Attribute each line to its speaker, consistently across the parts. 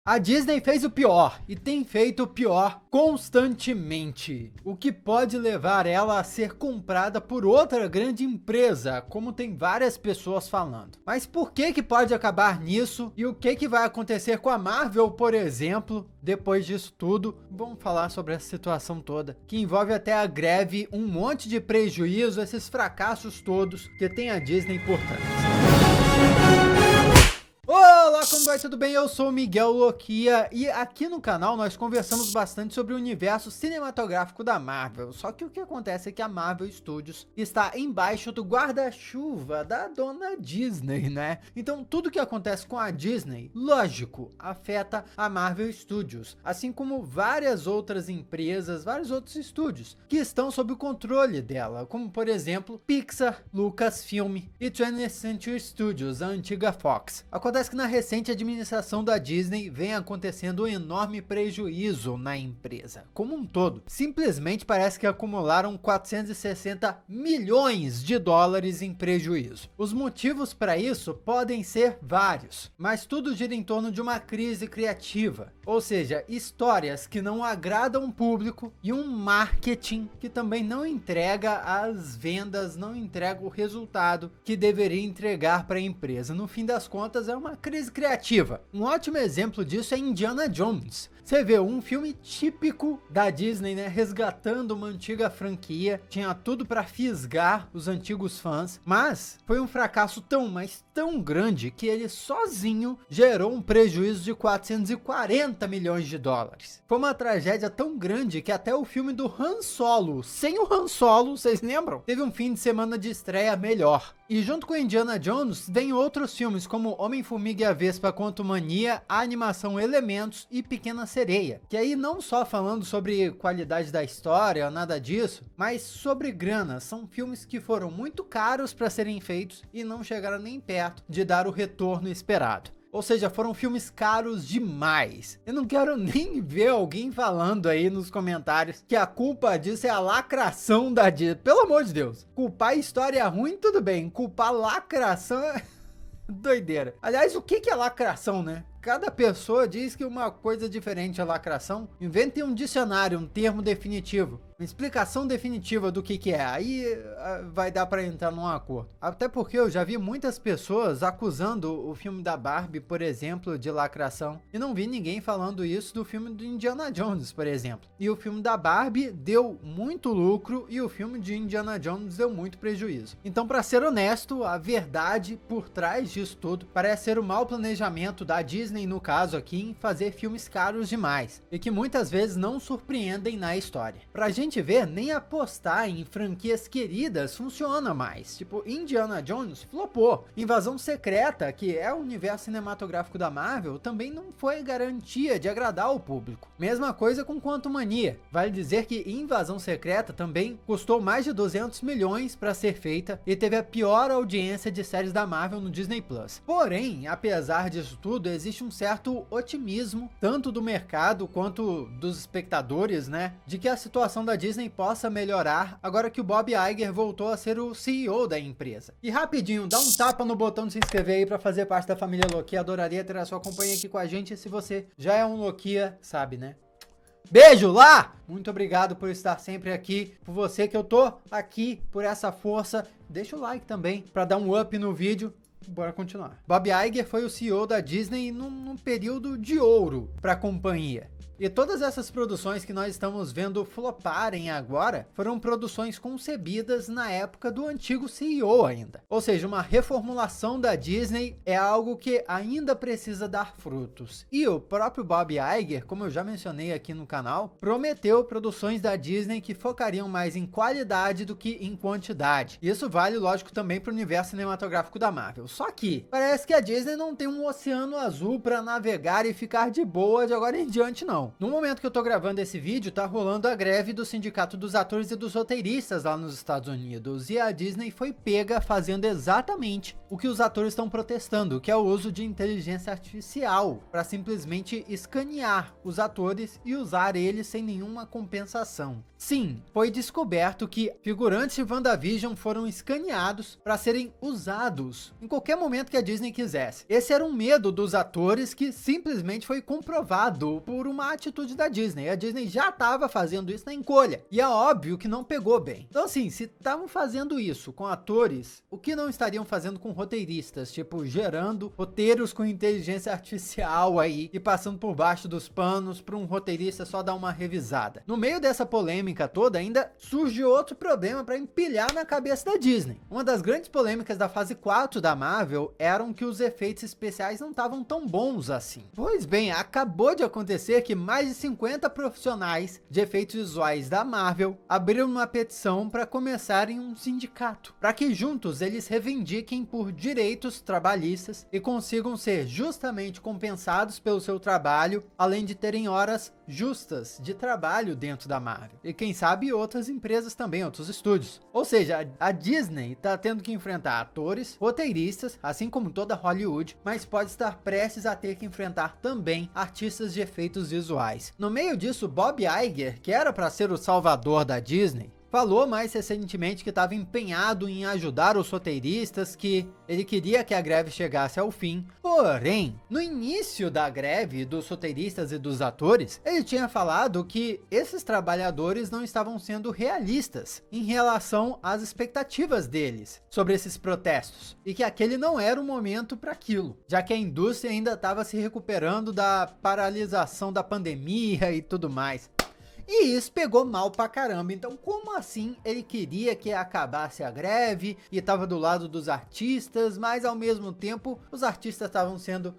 Speaker 1: A Disney fez o pior e tem feito o pior constantemente, o que pode levar ela a ser comprada por outra grande empresa, como tem várias pessoas falando. Mas por que pode acabar nisso e o que vai acontecer com a Marvel, por exemplo, depois disso tudo? Vamos falar sobre essa situação toda, que envolve até a greve, um monte de prejuízo, esses fracassos todos que tem a Disney por trás. Olá, como vai? Tudo bem? Eu sou o Miguel Loquia e aqui no canal nós conversamos bastante sobre o universo cinematográfico da Marvel. Só que o que acontece é que a Marvel Studios está embaixo do guarda-chuva da dona Disney, né? Então tudo que acontece com a Disney, lógico, afeta a Marvel Studios, assim como várias outras empresas, vários outros estúdios que estão sob o controle dela, como por exemplo Pixar, Lucasfilm e 20th Century Studios, a antiga Fox. Acontece que na recente administração da Disney vem acontecendo um enorme prejuízo na empresa como um todo. Simplesmente parece que acumularam 460 milhões de dólares em prejuízo. Os motivos para isso podem ser vários, mas tudo gira em torno de uma crise criativa, ou seja, histórias que não agradam o público e um marketing que também não entrega as vendas, não entrega o resultado que deveria entregar para a empresa. No fim das contas, é uma crise criativa. Um ótimo exemplo disso é Indiana Jones. Você vê um filme típico da Disney, né? Resgatando uma antiga franquia. Tinha tudo para fisgar os antigos fãs, mas foi um fracasso mas tão grande que ele sozinho gerou um prejuízo de 440 milhões de dólares. Foi uma tragédia tão grande que até o filme do Han Solo, sem o Han Solo, vocês lembram? Teve um fim de semana de estreia melhor. E junto com Indiana Jones, vem outros filmes como Homem-Formiga e a Vespa Quantumania, a animação Elementos e Pequena Sereia. Que aí não só falando sobre qualidade da história, nada disso, mas sobre grana. São filmes que foram muito caros para serem feitos e não chegaram nem perto de dar o retorno esperado. Ou seja, foram filmes caros demais. Eu não quero nem ver alguém falando aí nos comentários que a culpa disso é a lacração da Disney. Pelo amor de Deus. Culpar a história ruim, tudo bem. Culpar a lacração é doideira. Aliás, o que é lacração, né? Cada pessoa diz que uma coisa diferente é lacração. Inventem um dicionário, um termo definitivo, uma explicação definitiva do que é. Aí vai dar para entrar num acordo. Até porque eu já vi muitas pessoas acusando o filme da Barbie, por exemplo, de lacração. E não vi ninguém falando isso do filme do Indiana Jones, por exemplo. E o filme da Barbie deu muito lucro e o filme de Indiana Jones deu muito prejuízo. Então, para ser honesto, a verdade por trás disso tudo parece ser o mau planejamento da Disney, no caso aqui, em fazer filmes caros demais e que muitas vezes não surpreendem na história. Pra gente ver, nem apostar em franquias queridas funciona mais. Tipo, Indiana Jones flopou. Invasão Secreta, que é o universo cinematográfico da Marvel, também não foi garantia de agradar o público. Mesma coisa com Quantumania. Vale dizer que Invasão Secreta também custou mais de 200 milhões para ser feita e teve a pior audiência de séries da Marvel no Disney Plus. Porém, apesar disso tudo, existe um certo otimismo, tanto do mercado quanto dos espectadores, né, de que a situação da Disney possa melhorar agora que o Bob Iger voltou a ser o CEO da empresa. E rapidinho, dá um tapa no botão de se inscrever aí para fazer parte da família Loquia. Adoraria ter a sua companhia aqui com a gente. Se você já é um Loquia, sabe, né? Beijo lá! Muito obrigado por estar sempre aqui, por você que eu tô aqui, por essa força. Deixa o like também para dar um up no vídeo. Bora continuar. Bob Iger foi o CEO da Disney num período de ouro para a companhia. E todas essas produções que nós estamos vendo floparem agora foram produções concebidas na época do antigo CEO ainda. Ou seja, uma reformulação da Disney é algo que ainda precisa dar frutos. E o próprio Bob Iger, como eu já mencionei aqui no canal, prometeu produções da Disney que focariam mais em qualidade do que em quantidade. Isso vale, lógico, também para o universo cinematográfico da Marvel. Só que parece que a Disney não tem um oceano azul para navegar e ficar de boa de agora em diante, não. situação. No momento que eu tô gravando esse vídeo, tá rolando a greve do Sindicato dos Atores e dos Roteiristas lá nos Estados Unidos, e a Disney foi pega fazendo exatamente o que os atores estão protestando, que é o uso de inteligência artificial para simplesmente escanear os atores e usar eles sem nenhuma compensação. Sim, foi descoberto que figurantes de WandaVision foram escaneados para serem usados em qualquer momento que a Disney quisesse. Esse era um medo dos atores que simplesmente foi comprovado por uma atitude da Disney. A Disney já estava fazendo isso na encolha, e é óbvio que não pegou bem. Então assim, se estavam fazendo isso com atores, o que não estariam fazendo com roteiristas? Tipo, gerando roteiros com inteligência artificial aí e passando por baixo dos panos para um roteirista só dar uma revisada. No meio dessa polêmica toda, ainda surge outro problema para empilhar na cabeça da Disney. Uma das grandes polêmicas da fase 4 da Marvel eram que os efeitos especiais não estavam tão bons assim. Pois bem, acabou de acontecer que mais de 50 profissionais de efeitos visuais da Marvel abriram uma petição para começarem um sindicato, para que juntos eles reivindiquem por direitos trabalhistas e consigam ser justamente compensados pelo seu trabalho, além de terem horas justas de trabalho dentro da Marvel. E quem sabe outras empresas também, outros estúdios. Ou seja, a Disney tá tendo que enfrentar atores, roteiristas, assim como toda Hollywood, mas pode estar prestes a ter que enfrentar também artistas de efeitos visuais. No meio disso, Bob Iger, que era para ser o salvador da Disney, falou mais recentemente que estava empenhado em ajudar os roteiristas, que ele queria que a greve chegasse ao fim. Porém, no início da greve dos roteiristas e dos atores, ele tinha falado que esses trabalhadores não estavam sendo realistas em relação às expectativas deles sobre esses protestos, e que aquele não era o momento para aquilo, já que a indústria ainda estava se recuperando da paralisação da pandemia e tudo mais. E isso pegou mal pra caramba. Então, como assim ele queria que acabasse a greve e tava do lado dos artistas, mas ao mesmo tempo os artistas estavam sendo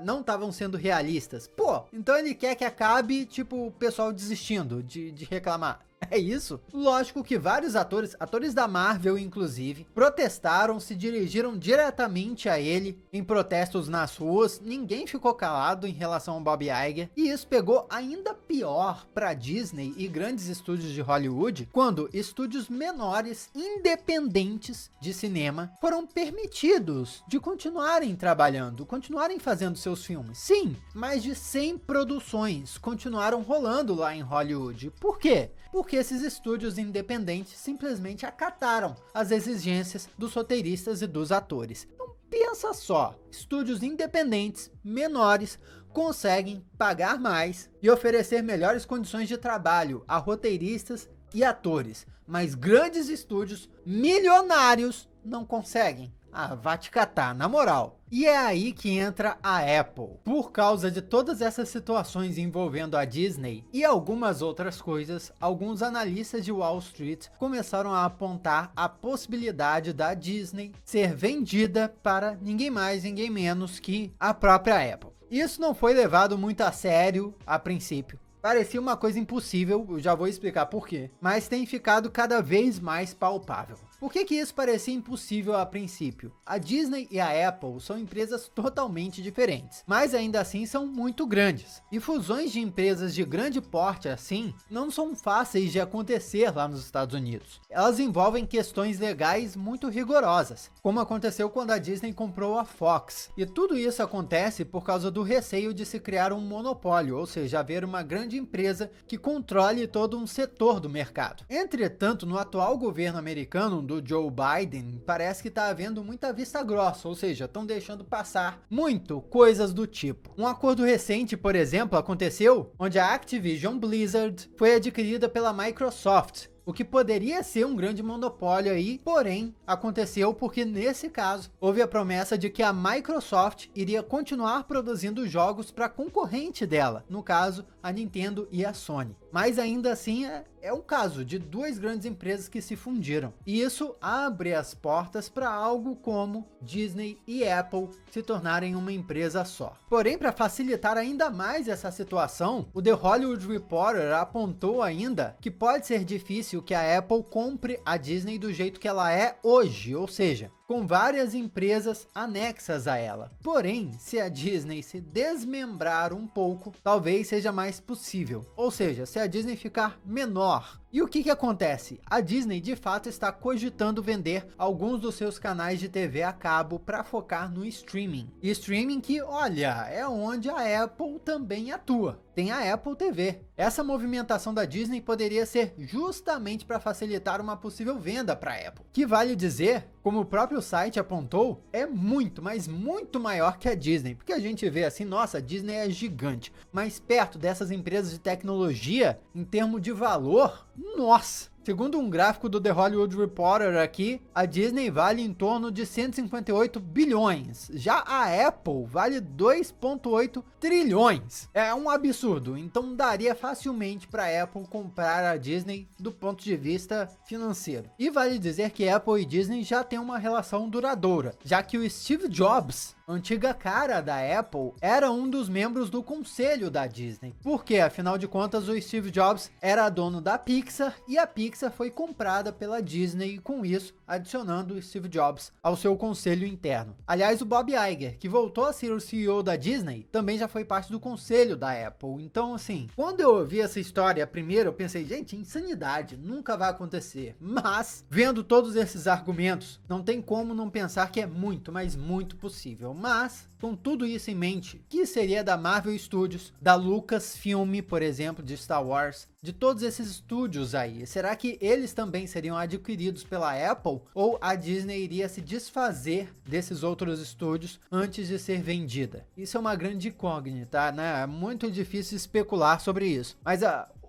Speaker 1: não estavam sendo realistas? Pô, então ele quer que acabe, tipo, o pessoal desistindo de reclamar. É isso? Lógico que vários atores da Marvel inclusive, protestaram, se dirigiram diretamente a ele em protestos nas ruas. Ninguém ficou calado em relação ao Bob Iger, e isso pegou ainda pior para Disney e grandes estúdios de Hollywood, quando estúdios menores, independentes de cinema, foram permitidos de continuarem trabalhando, continuarem fazendo seus filmes. Sim, mais de 100 produções continuaram rolando lá em Hollywood. Por quê? Porque esses estúdios independentes simplesmente acataram as exigências dos roteiristas e dos atores. Então pensa só, estúdios independentes, menores, conseguem pagar mais e oferecer melhores condições de trabalho a roteiristas e atores, mas grandes estúdios milionários não conseguem. Ah, vá te catar, na moral. E é aí que entra a Apple. Por causa de todas essas situações envolvendo a Disney e algumas outras coisas, alguns analistas de Wall Street começaram a apontar a possibilidade da Disney ser vendida para ninguém mais, ninguém menos que a própria Apple. Isso não foi levado muito a sério a princípio. Parecia uma coisa impossível, eu já vou explicar por quê, mas tem ficado cada vez mais palpável. Por que isso parecia impossível a princípio? A Disney e a Apple são empresas totalmente diferentes, mas ainda assim são muito grandes. E fusões de empresas de grande porte assim não são fáceis de acontecer lá nos Estados Unidos. Elas envolvem questões legais muito rigorosas, como aconteceu quando a Disney comprou a Fox. E tudo isso acontece por causa do receio de se criar um monopólio, ou seja, haver uma grande empresa que controle todo um setor do mercado. Entretanto, no atual governo americano do Joe Biden, parece que está havendo muita vista grossa, ou seja, estão deixando passar muito coisas do tipo. Um acordo recente, por exemplo, aconteceu onde a Activision Blizzard foi adquirida pela Microsoft, o que poderia ser um grande monopólio aí, porém aconteceu porque nesse caso houve a promessa de que a Microsoft iria continuar produzindo jogos para concorrente dela, no caso a Nintendo e a Sony. Mas ainda assim é um caso de duas grandes empresas que se fundiram. E isso abre as portas para algo como Disney e Apple se tornarem uma empresa só. Porém, para facilitar ainda mais essa situação, o The Hollywood Reporter apontou ainda que pode ser difícil que a Apple compre a Disney do jeito que ela é hoje, ou seja, com várias empresas anexas a ela. Porém, se a Disney se desmembrar um pouco, talvez seja mais possível. Ou seja, se a Disney ficar menor. E o que acontece? A Disney de fato está cogitando vender alguns dos seus canais de TV a cabo para focar no streaming. E streaming que, olha, é onde a Apple também atua. Tem a Apple TV. Essa movimentação da Disney poderia ser justamente para facilitar uma possível venda para a Apple. Que vale dizer, como o próprio site apontou, é muito, mas muito maior que a Disney. Porque a gente vê assim, nossa, a Disney é gigante. Mas perto dessas empresas de tecnologia, em termos de valor, nossa! Segundo um gráfico do The Hollywood Reporter aqui, a Disney vale em torno de 158 bilhões. Já a Apple vale 2,8 trilhões. É um absurdo. Então daria facilmente para a Apple comprar a Disney do ponto de vista financeiro. E vale dizer que Apple e Disney já têm uma relação duradoura, já que o Steve Jobs, antiga cara da Apple, era um dos membros do conselho da Disney. Porque, afinal de contas, o Steve Jobs era dono da Pixar e a Pixar foi comprada pela Disney e com isso adicionando o Steve Jobs ao seu conselho interno. Aliás, o Bob Iger, que voltou a ser o CEO da Disney, também já foi parte do conselho da Apple. Então, assim, quando eu ouvi essa história primeiro, eu pensei, gente, insanidade, nunca vai acontecer. Mas, vendo todos esses argumentos, não tem como não pensar que é muito, mas muito possível. Mas, com tudo isso em mente, que seria da Marvel Studios, da Lucasfilm, por exemplo, de Star Wars, de todos esses estúdios aí? Será que eles também seriam adquiridos pela Apple? Ou a Disney iria se desfazer desses outros estúdios antes de ser vendida? Isso é uma grande incógnita, né? É muito difícil especular sobre isso. Mas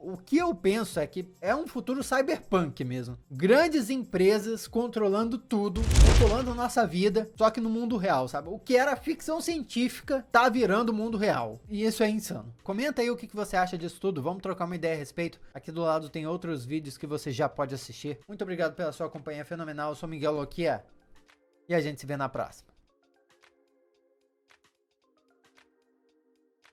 Speaker 1: o que eu penso é que é um futuro cyberpunk mesmo. Grandes empresas controlando tudo, controlando a nossa vida, só que no mundo real, sabe? O que era ficção científica tá virando mundo real. E isso é insano. Comenta aí o que você acha disso tudo. Vamos trocar uma ideia a respeito. Aqui do lado tem outros vídeos que você já pode assistir. Muito obrigado pela sua companhia fenomenal. Eu sou Miguel Loquia e a gente se vê na próxima.